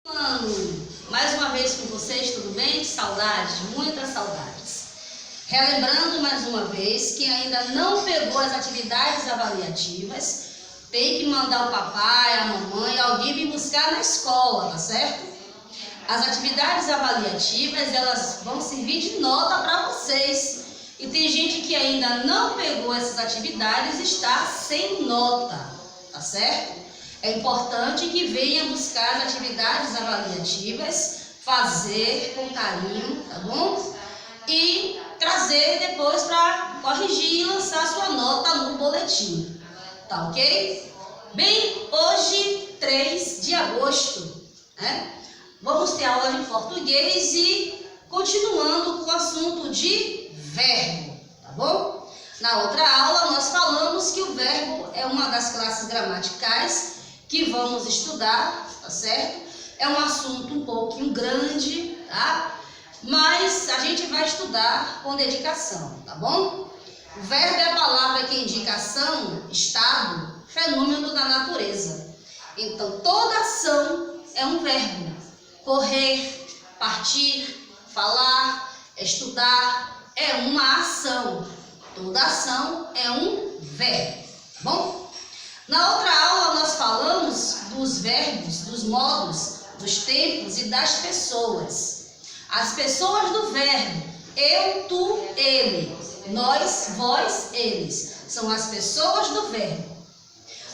Mais uma vez com vocês, tudo bem? Saudades, muitas saudades. Relembrando mais uma vez, quem ainda não pegou as atividades avaliativas, tem que mandar o papai, a mamãe, alguém vir buscar na escola, tá certo? As atividades avaliativas, elas vão servir de nota para vocês. E tem gente que ainda não pegou essas atividades e está sem nota, tá certo? É importante que venha buscar as atividades avaliativas, fazer com carinho, tá bom? E trazer depois para corrigir e lançar sua nota no boletim, tá ok? Bem, hoje, 3 de agosto, né? Vamos ter aula de português e continuando com o assunto de verbo, tá bom? Na outra aula nós falamos que o verbo é uma das classes gramaticais que vamos estudar, tá certo? É um assunto um pouquinho grande, tá? Mas a gente vai estudar com dedicação, tá bom? O verbo é a palavra que indica ação, estado, fenômeno da natureza. Então, toda ação é um verbo. Correr, partir, falar, estudar, é uma ação. Toda ação é um verbo, tá bom? Na outra aula nós falamos dos verbos, dos modos, dos tempos e das pessoas. As pessoas do verbo, eu, tu, ele, nós, vós, eles, são as pessoas do verbo.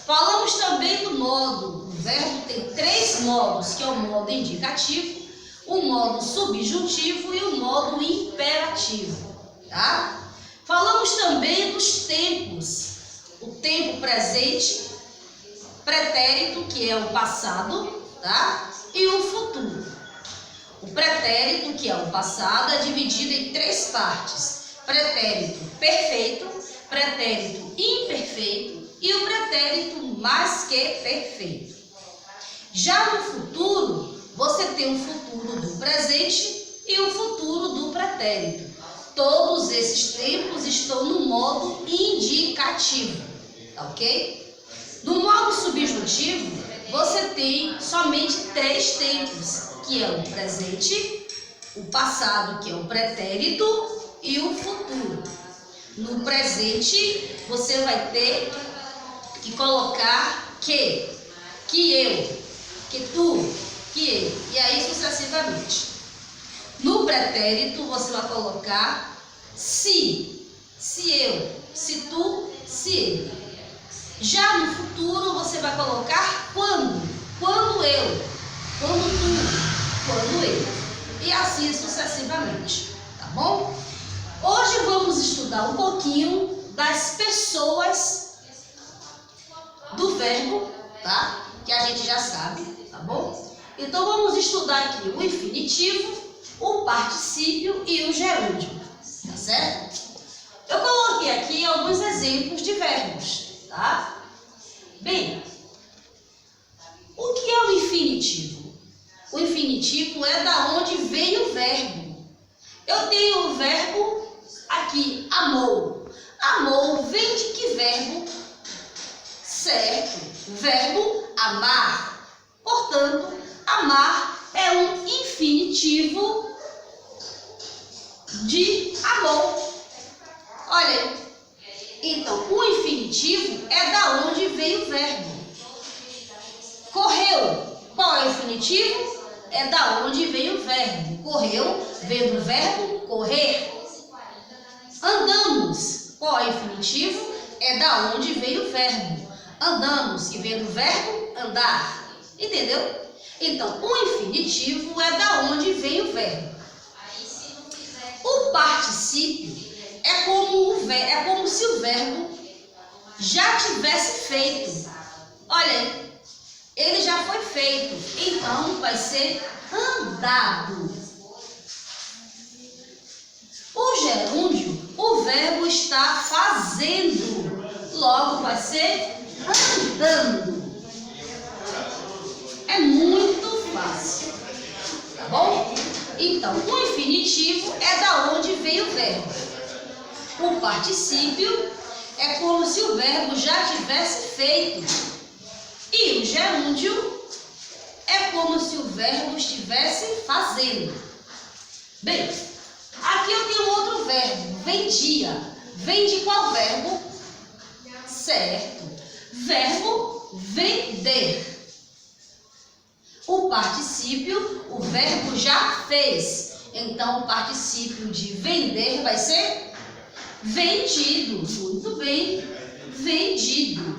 Falamos também do modo. O verbo tem 3 modos, que é o modo indicativo, o modo subjuntivo e o modo imperativo, tá? Falamos também dos tempos. O tempo presente, pretérito, que é o passado, tá? E o futuro. O pretérito, que é o passado, é dividido em 3 partes. Pretérito perfeito, pretérito imperfeito e o pretérito mais que perfeito. Já no futuro, você tem o futuro do presente e o futuro do pretérito. Todos esses tempos estão no modo indicativo, tá ok? No modo subjuntivo, você tem somente 3 tempos, que é o presente, o passado, que é o pretérito, e o futuro. No presente, você vai ter que colocar que eu, que tu, que ele, e aí sucessivamente. No pretérito, você vai colocar se eu, se tu, se ele. Já no futuro, você vai colocar quando eu, quando tu, quando ele. E assim sucessivamente, tá bom? Hoje vamos estudar um pouquinho das pessoas do verbo, tá? Que a gente já sabe, tá bom? Então vamos estudar aqui o infinitivo, o particípio e o gerúndio, tá certo? Eu coloquei aqui alguns exemplos de verbos, tá? Bem, o que é o infinitivo? O infinitivo é da onde vem o verbo. Eu tenho o verbo aqui, amou. Amou vem de que verbo? Certo, verbo amar. Portanto, amar é um infinitivo de amor. Olha aí. Então, o infinitivo é da onde veio o verbo. Correu. Qual é o infinitivo? É da onde veio o verbo. Correu, veio do verbo correr. Andamos. Qual é o infinitivo? É da onde veio o verbo. Andamos, que veio do verbo andar. Entendeu? Então, o infinitivo é da onde vem o verbo. O particípio é como se o verbo já tivesse feito. Olha aí, ele já foi feito, então vai ser andado. O gerúndio, o verbo está fazendo, logo vai ser andando. É muito fácil, tá bom? Então, o infinitivo é da onde veio o verbo. O particípio é como se o verbo já tivesse feito. E o gerúndio é é como se o verbo estivesse fazendo. Bem, aqui eu tenho outro verbo, vendia. Vem de qual verbo? Certo. Verbo vender. O particípio, o verbo já fez. Então, o particípio de vender vai ser vendido. Muito bem. Vendido.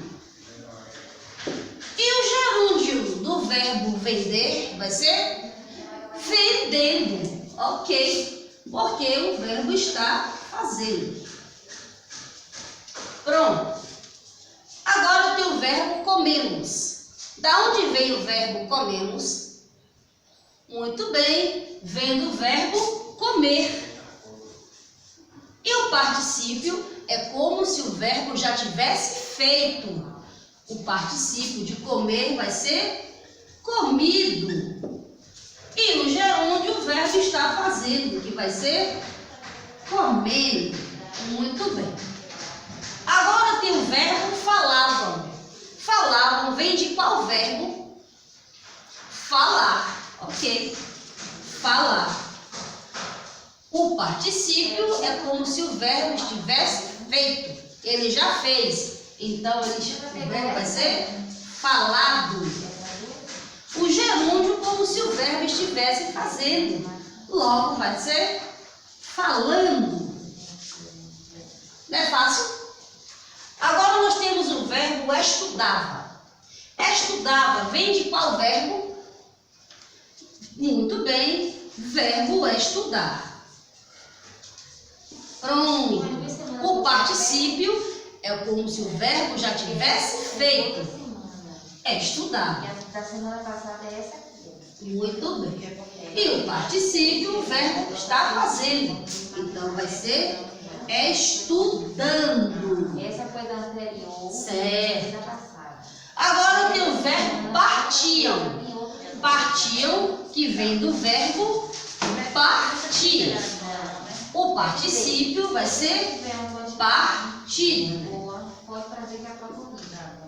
E o gerúndio do verbo vender vai ser vendendo. Ok. Porque o verbo está fazendo. Pronto. Agora eu tenho o verbo comemos. Da onde vem o verbo comemos? Muito bem, vem do verbo comer. E o particípio é como se o verbo já tivesse feito. O particípio de comer vai ser comido. E o gerúndio, o verbo está fazendo, que vai ser comendo. Muito bem. Agora tem o verbo falavam. Falavam vem de qual verbo? Falar. Ok. Falar. O particípio é como se o verbo estivesse feito. Ele já fez. Então, o verbo vai ser falado. O gerúndio como se o verbo estivesse fazendo. Logo, vai ser falando. Não é fácil? Agora nós temos o verbo estudava. Estudava vem de qual verbo? Muito bem, verbo estudar. Pronto. O particípio é como se o verbo já tivesse feito. Estudar. Da semana passada é essa aqui. Muito bem. E o particípio, o verbo está fazendo. Então vai ser estudando. Essa foi da anterior. Certo. Da passada. Agora tem o verbo partiam. Partiam, que vem do verbo partir. O particípio vai ser partido. Pode trazer que a profundidade.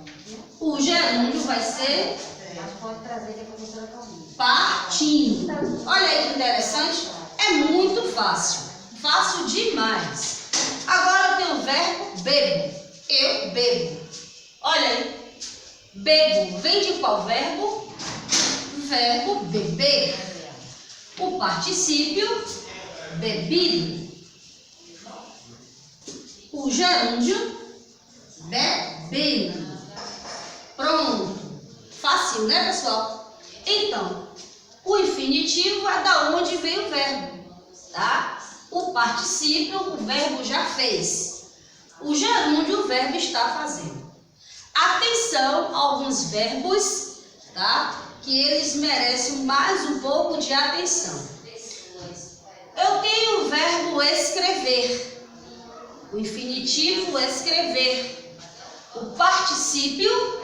O gerúndio vai ser Mas pode trazer que a professora corrige. partindo. Olha aí que interessante. É muito fácil. Fácil demais. Agora tem o verbo bebo. Eu bebo. Olha aí. Bebo vem de qual verbo? Verbo beber. O particípio bebido. O gerúndio bebendo. Pronto. Fácil, né, pessoal? Então, o infinitivo é da onde veio o verbo, tá? O particípio, o verbo já fez. O gerúndio, o verbo está fazendo. Atenção a alguns verbos, tá? Que eles merecem mais um pouco de atenção. Eu tenho o verbo escrever. O infinitivo, escrever. O particípio,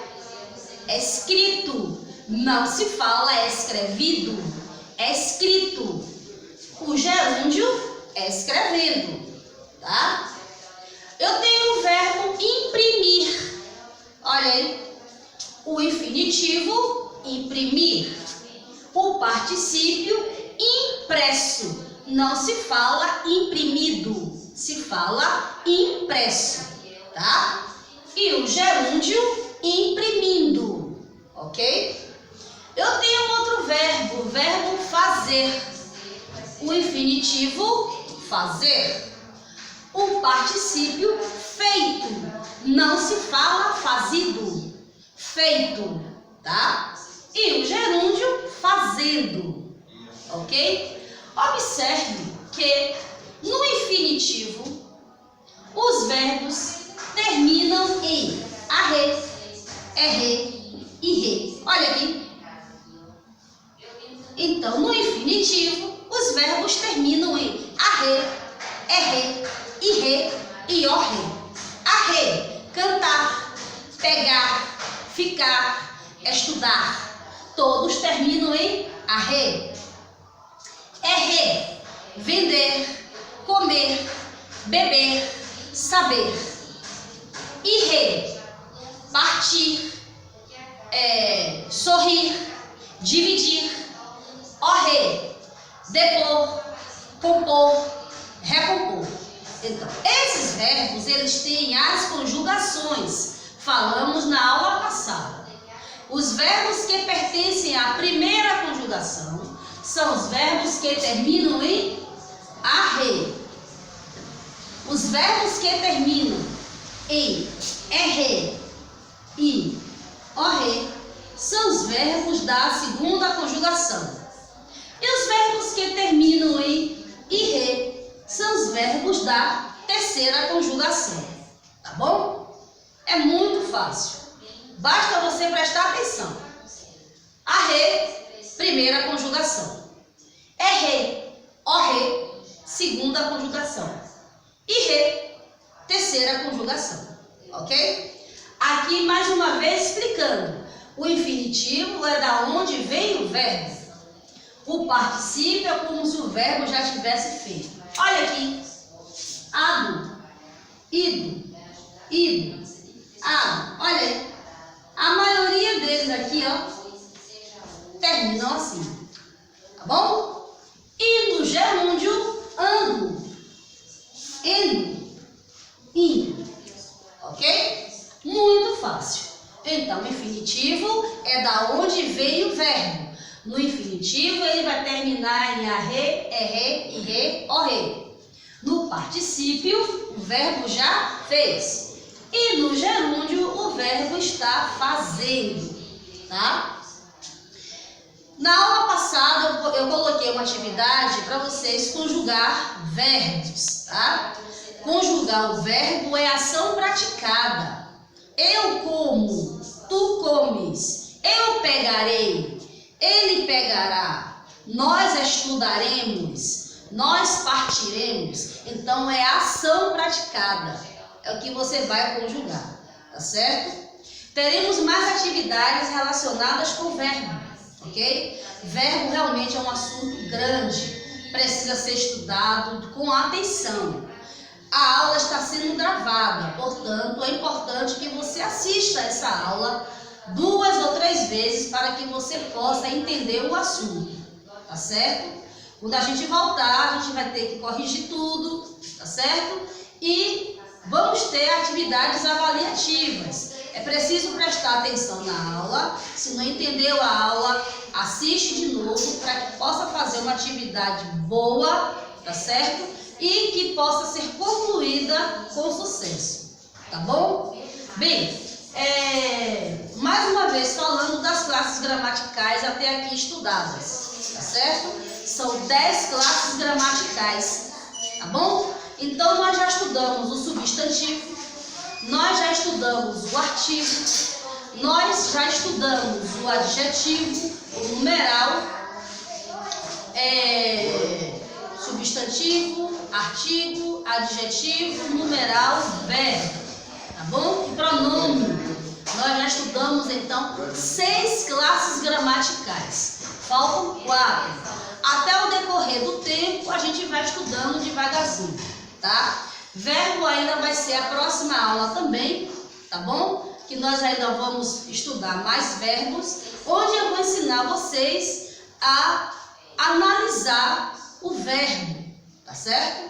escrito. Não se fala escrevido, é escrito. O gerúndio, escrevendo, tá? Eu tenho o verbo imprimir. Olha aí. O infinitivo, imprimir. O particípio, impresso. Não se fala imprimido, se fala impresso, tá? E o gerúndio, imprimindo, ok? Eu tenho outro verbo, o verbo fazer. O infinitivo, fazer. O particípio, feito. Não se fala fazido, feito, tá? E o gerúndio, fazendo, ok? Observe que no infinitivo, os verbos terminam em arre, erre e re. Olha aqui. Então, no infinitivo, os verbos terminam em arre, erre, irre e orre. Arre, cantar, pegar, ficar, estudar. Todos terminam em arre. Erre, vender, comer, beber, saber. Irre, partir, sorrir, dividir, orrer, depor, compor, recompor. Então, esses verbos, eles têm as conjugações. Falamos na aula passada. Os verbos que pertencem à primeira conjugação são os verbos que terminam em arre. Os verbos que terminam em erre e orre são os verbos da segunda conjugação. E os verbos que terminam em irre são os verbos da terceira conjugação. Tá bom? É muito fácil. Basta você prestar atenção. Arre, primeira conjugação. Erre, orre, segunda conjugação. Irre, terceira conjugação. Ok? Aqui mais uma vez explicando. O infinitivo é da onde vem o verbo. O particípio é como se o verbo já tivesse feito. Olha aqui. Ado, ido, ido, ado. Olha aí. A maioria deles aqui, ó, terminam assim. Tá bom? E no gerúndio, ando, indo, indo. Ok? Muito fácil. Então, o infinitivo é da onde veio o verbo. No infinitivo, ele vai terminar em arre, erre, irre, orre. No particípio, o verbo já fez. E no gerúndio, o verbo está fazendo. Tá? Na aula passada, eu coloquei uma atividade para vocês conjugar verbos. Tá? Conjugar o verbo é ação praticada. Eu como, tu comes, eu pegarei, ele pegará, nós estudaremos, nós partiremos. Então é ação praticada, é o que você vai conjugar, tá certo? Teremos mais atividades relacionadas com o verbo, ok? Verbo realmente é um assunto grande, precisa ser estudado com atenção. A aula está sendo gravada, portanto, é importante que você assista essa aula 2 ou 3 vezes para que você possa entender o assunto, tá certo? Quando a gente voltar, a gente vai ter que corrigir tudo, tá certo? E vamos ter atividades avaliativas. É preciso prestar atenção na aula. Se não entendeu a aula, assiste de novo para que possa fazer uma atividade boa, tá certo? E que possa ser concluída com sucesso, tá bom? Bem, mais uma vez falando das classes gramaticais até aqui estudadas, tá certo? São 10 classes gramaticais, tá bom? Então nós já estudamos o substantivo, nós já estudamos o artigo, nós já estudamos o adjetivo, o numeral, substantivo, artigo, adjetivo, numeral, verbo, tá bom? E pronome. Nós já estudamos então 6 classes gramaticais. Faltam 4. Até o decorrer do tempo a gente vai estudando devagarzinho, tá? Verbo ainda vai ser a próxima aula também, tá bom? Que nós ainda vamos estudar mais verbos, onde eu vou ensinar vocês a analisar o verbo, tá certo?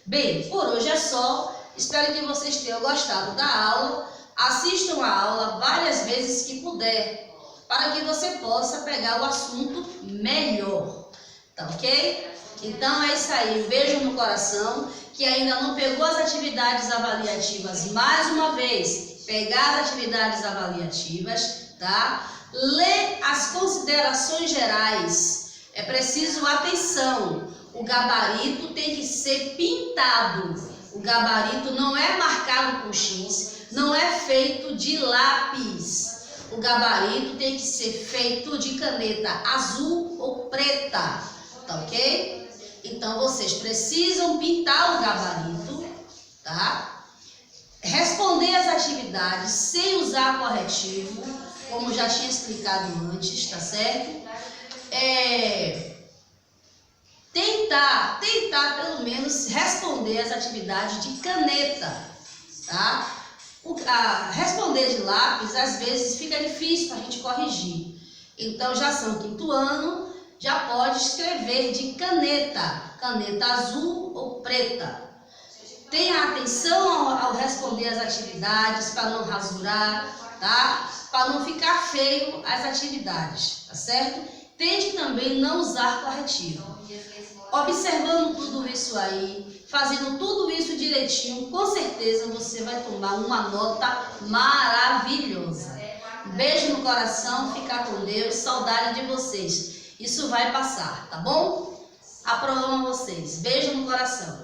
Bem, por hoje é só. Espero que vocês tenham gostado da aula. Assistam a aula várias vezes que puder, para que você possa pegar o assunto melhor, tá ok? Então é isso aí, um beijo no coração. Que ainda não pegou as atividades avaliativas, mais uma vez, pegar as atividades avaliativas, tá? Lê as considerações gerais. É preciso atenção. O gabarito tem que ser pintado. O gabarito não é marcado com X, não é feito de lápis. O gabarito tem que ser feito de caneta azul ou preta, tá ok? Então vocês precisam pintar o gabarito, tá? Responder as atividades sem usar corretivo, como já tinha explicado antes, tá certo? Tentar pelo menos responder as atividades de caneta, tá? Responder de lápis às vezes fica difícil para a gente corrigir. Então já são quinto ano, já pode escrever de caneta azul ou preta. Tenha atenção ao responder as atividades para não rasurar, tá? Para não ficar feio as atividades, tá certo? Tente também não usar corretivo. Observando tudo isso aí, fazendo tudo isso direitinho, com certeza você vai tomar uma nota maravilhosa. Beijo no coração, fica com Deus, saudade de vocês. Isso vai passar, tá bom? Aprovo vocês. Beijo no coração.